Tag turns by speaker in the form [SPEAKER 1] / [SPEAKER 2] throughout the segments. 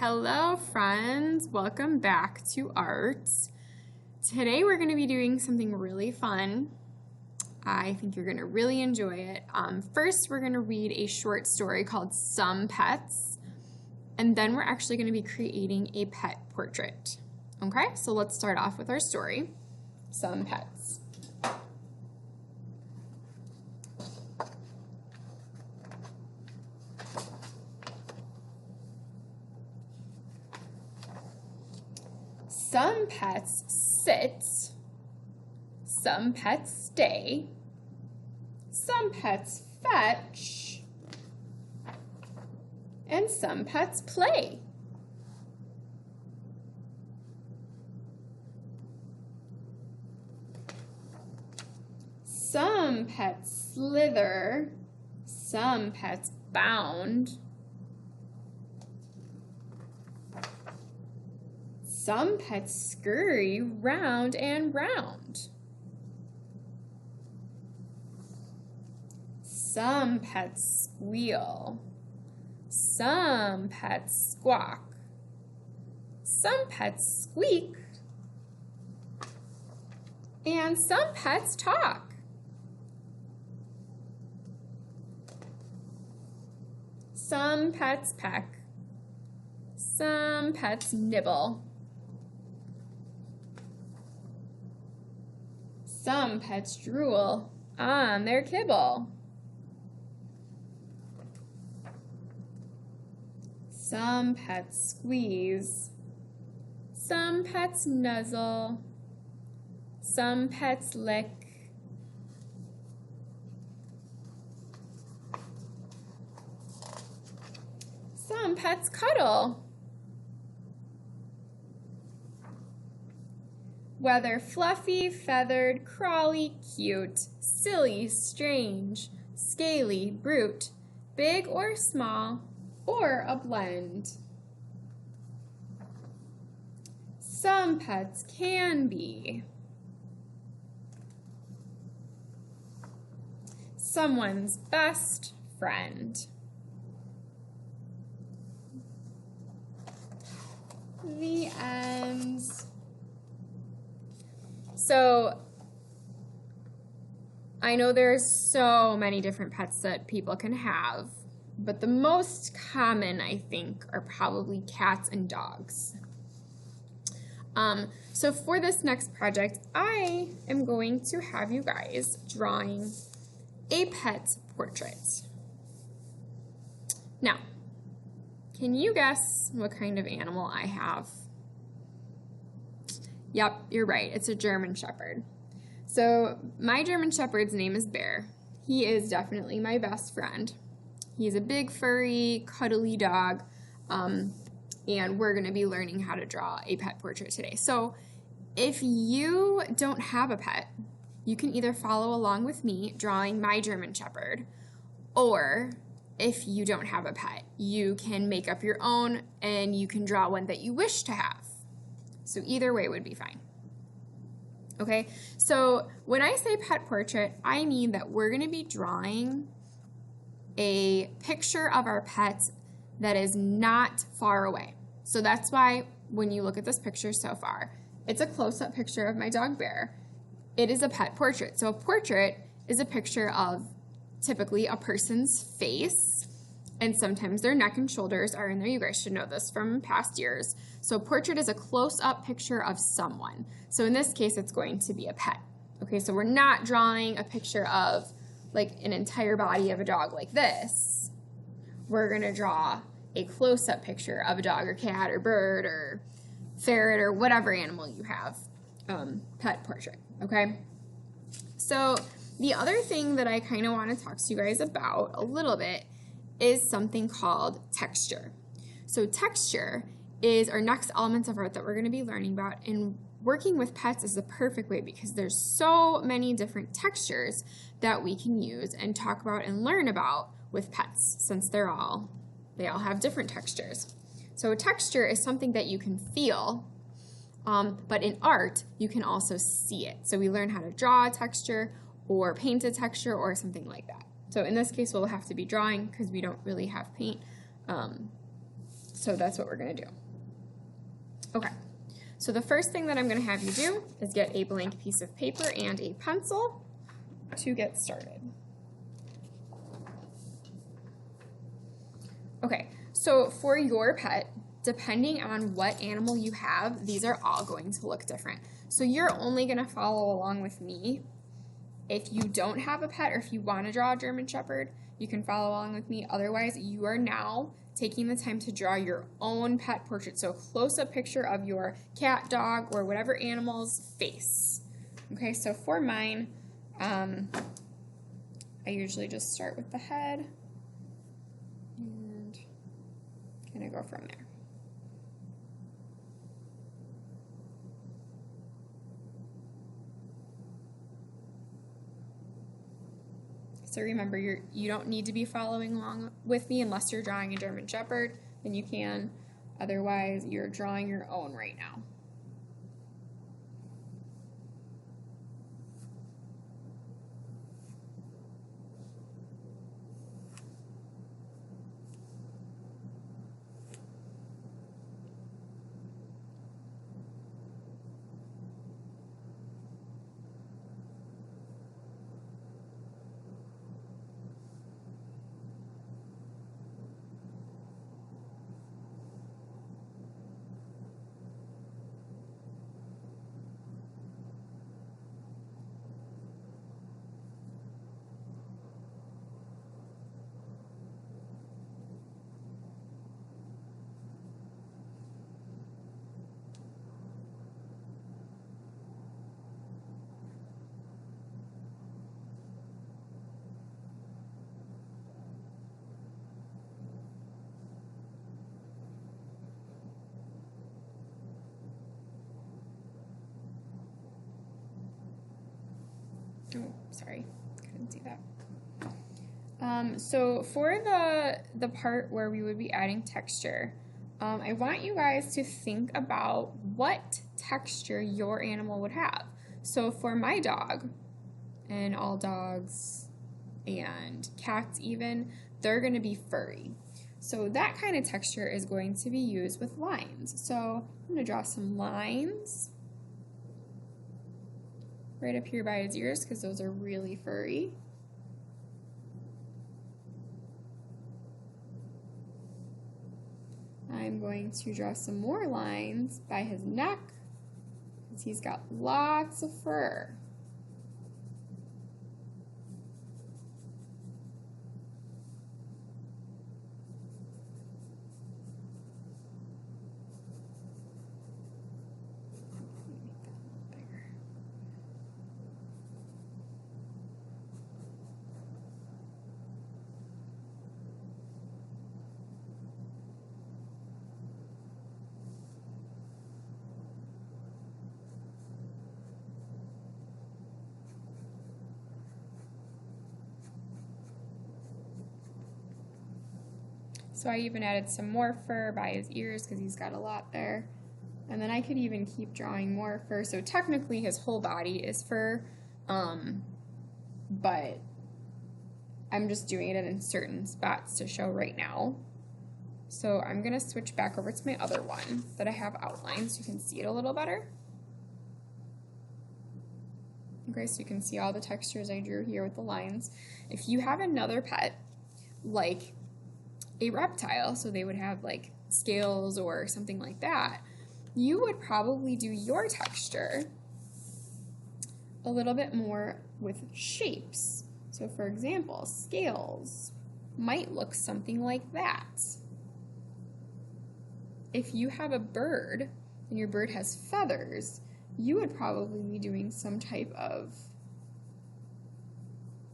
[SPEAKER 1] Hello friends, welcome back to art. Today we're going to be doing something really fun. I think you're going to really enjoy it. First we're going to read a short story called Some Pets, and then we're actually going to be creating a pet portrait. Okay, so let's start off with our story, Some Pets. Some pets sit, some pets stay, some pets fetch, and some pets play. Some pets slither, some pets bound, some pets scurry round and round. Some pets squeal. Some pets squawk. Some pets squeak. And some pets talk. Some pets peck. Some pets nibble. Some pets drool on their kibble. Some pets squeeze. Some pets nuzzle. Some pets lick. Some pets cuddle. Whether fluffy, feathered, crawly, cute, silly, strange, scaly, brute, big or small, or a blend. Some pets can be someone's best friend. The end. So I know there's so many different pets that people can have, but the most common, I think, are probably cats and dogs. So for this next project, I am going to have you guys drawing a pet portrait. Now, can you guess what kind of animal I have? Yep, you're right. It's a German Shepherd. So my German Shepherd's name is Bear. He is definitely my best friend. He's a big, furry, cuddly dog, and we're going to be learning how to draw a pet portrait today. So if you don't have a pet, you can either follow along with me drawing my German Shepherd, or if you don't have a pet, you can make up your own and you can draw one that you wish to have. So either way would be fine. Okay, so when I say pet portrait, I mean that we're going to be drawing a picture of our pet that is not far away. So that's why when you look at this picture so far, it's a close-up picture of my dog Bear. It is a pet portrait. So a portrait is a picture of typically a person's face, and sometimes their neck and shoulders are in there. You guys should know this from past years. So a portrait is a close-up picture of someone. So in this case, it's going to be a pet. Okay, so we're not drawing a picture of like an entire body of a dog like this. We're gonna draw a close-up picture of a dog or cat or bird or ferret or whatever animal you have, pet portrait, okay? So the other thing that I kind of want to talk to you guys about a little bit is something called texture. So texture is our next element of art that we're going to be learning about, and working with pets is the perfect way because there's so many different textures that we can use and talk about and learn about with pets, since they all have different textures. So texture is something that you can feel, but in art you can also see it. So we learn how to draw a texture or paint a texture or something like that. So in this case we'll have to be drawing because we don't really have paint. So that's what we're gonna do. Okay, so the first thing that I'm gonna have you do is get a blank piece of paper and a pencil to get started. Okay, so for your pet, depending on what animal you have, these are all going to look different. So you're only gonna follow along with me. If you don't have a pet or if you wanna draw a German Shepherd, you can follow along with me. Otherwise, you are now taking the time to draw your own pet portrait. So a close-up picture of your cat, dog, or whatever animal's face. Okay, so for mine, I usually just start with the head and kind of go from there. So remember, you don't need to be following along with me unless you're drawing a German Shepherd, then you can. Otherwise, you're drawing your own right now. Oh, sorry, couldn't see that. So for the part where we would be adding texture, I want you guys to think about what texture your animal would have. So for my dog, and all dogs and cats even, they're going to be furry. So that kind of texture is going to be used with lines. So I'm going to draw some lines right up here by his ears because those are really furry. I'm going to draw some more lines by his neck because he's got lots of fur. So I even added some more fur by his ears because he's got a lot there. And then I could even keep drawing more fur. So technically his whole body is fur, but I'm just doing it in certain spots to show right now. So I'm gonna switch back over to my other one that I have outlined so you can see it a little better. Okay, so you can see all the textures I drew here with the lines. If you have another pet, like a reptile, so they would have like scales or something like that, you would probably do your texture a little bit more with shapes. So for example, scales might look something like that. If you have a bird and your bird has feathers, you would probably be doing some type of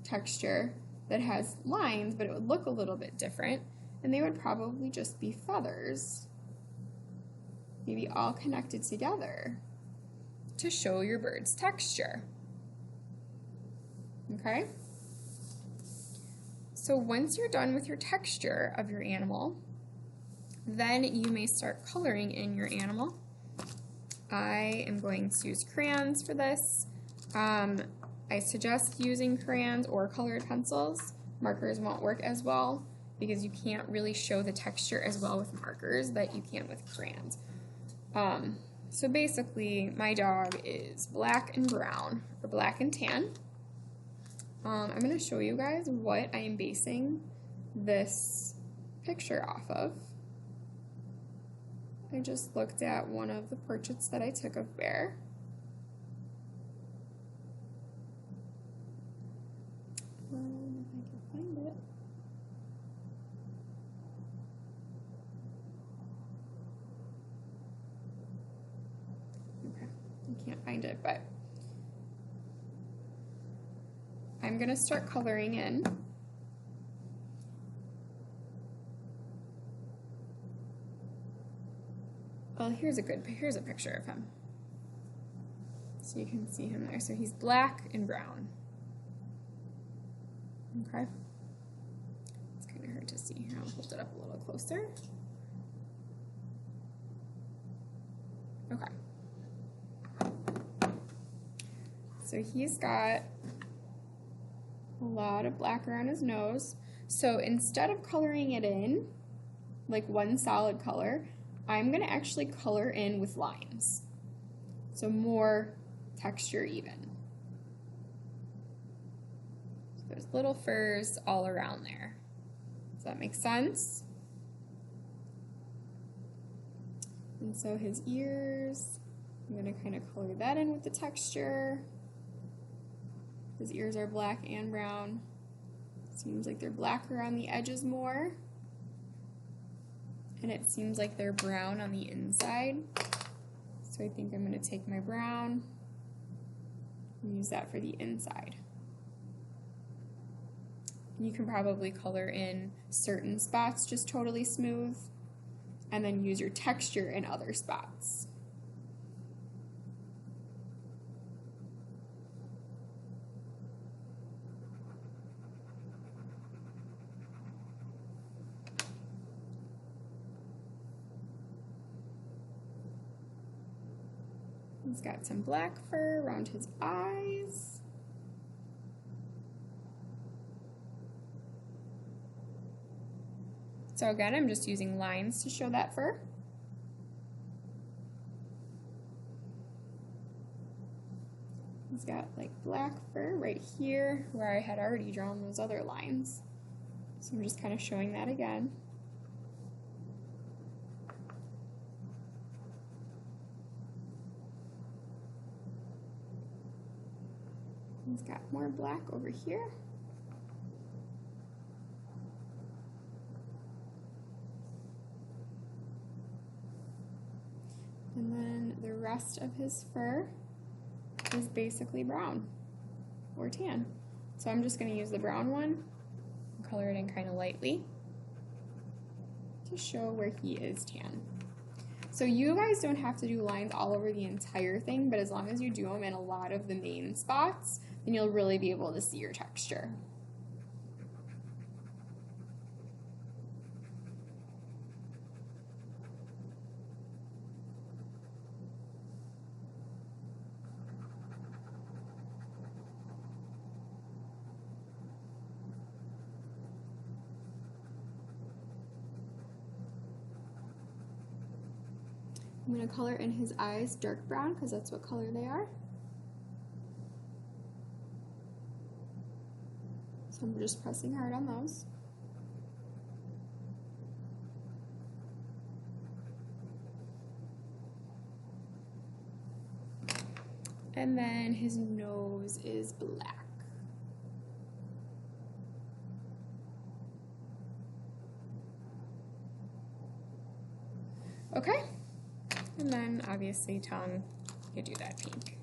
[SPEAKER 1] texture that has lines, but it would look a little bit different. And they would probably just be feathers, maybe all connected together to show your bird's texture. Okay? So once you're done with your texture of your animal, then you may start coloring in your animal. I am going to use crayons for this. I suggest using crayons or colored pencils. Markers won't work as well. because you can't really show the texture as well with markers that you can with crayons. So basically, my dog is black and brown, or black and tan. I'm going to show you guys what I am basing this picture off of. I just looked at one of the portraits that I took of Bear. If I can find it. Okay, I can't find it, but I'm going to start coloring in. Well, here's a picture of him. So you can see him there. So he's black and brown. Okay. It's kind of hard to see. Here, I'll hold it up a little closer. Okay. So he's got a lot of black around his nose. So instead of coloring it in, like one solid color, I'm going to actually color in with lines. So more texture even. So there's little furs all around there. Does that make sense? And so his ears, I'm going to kind of color that in with the texture. His ears are black and brown. Seems like they're black around the edges more. And it seems like they're brown on the inside. So I think I'm going to take my brown and use that for the inside. You can probably color in certain spots just totally smooth, and then use your texture in other spots. He's got some black fur around his eyes. So again, I'm just using lines to show that fur. He's got like black fur right here where I had already drawn those other lines. So I'm just kind of showing that again. He's got more black over here. And then the rest of his fur is basically brown or tan. So I'm just going to use the brown one and color it in kind of lightly to show where he is tan. So you guys don't have to do lines all over the entire thing, but as long as you do them in a lot of the main spots, then you'll really be able to see your texture. I'm going to color in his eyes dark brown because that's what color they are. So I'm just pressing hard on those. And then his nose is black. Okay. And then obviously tongue, you do that pink.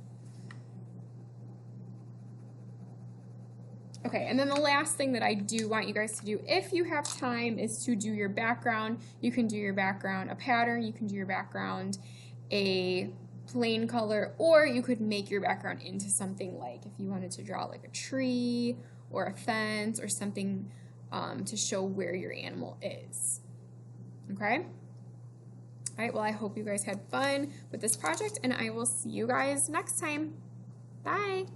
[SPEAKER 1] Okay, and then the last thing that I do want you guys to do, if you have time, is to do your background. You can do your background a pattern, you can do your background a plain color, or you could make your background into something like, if you wanted to draw like a tree or a fence or something to show where your animal is. Okay? All right, well, I hope you guys had fun with this project, and I will see you guys next time. Bye.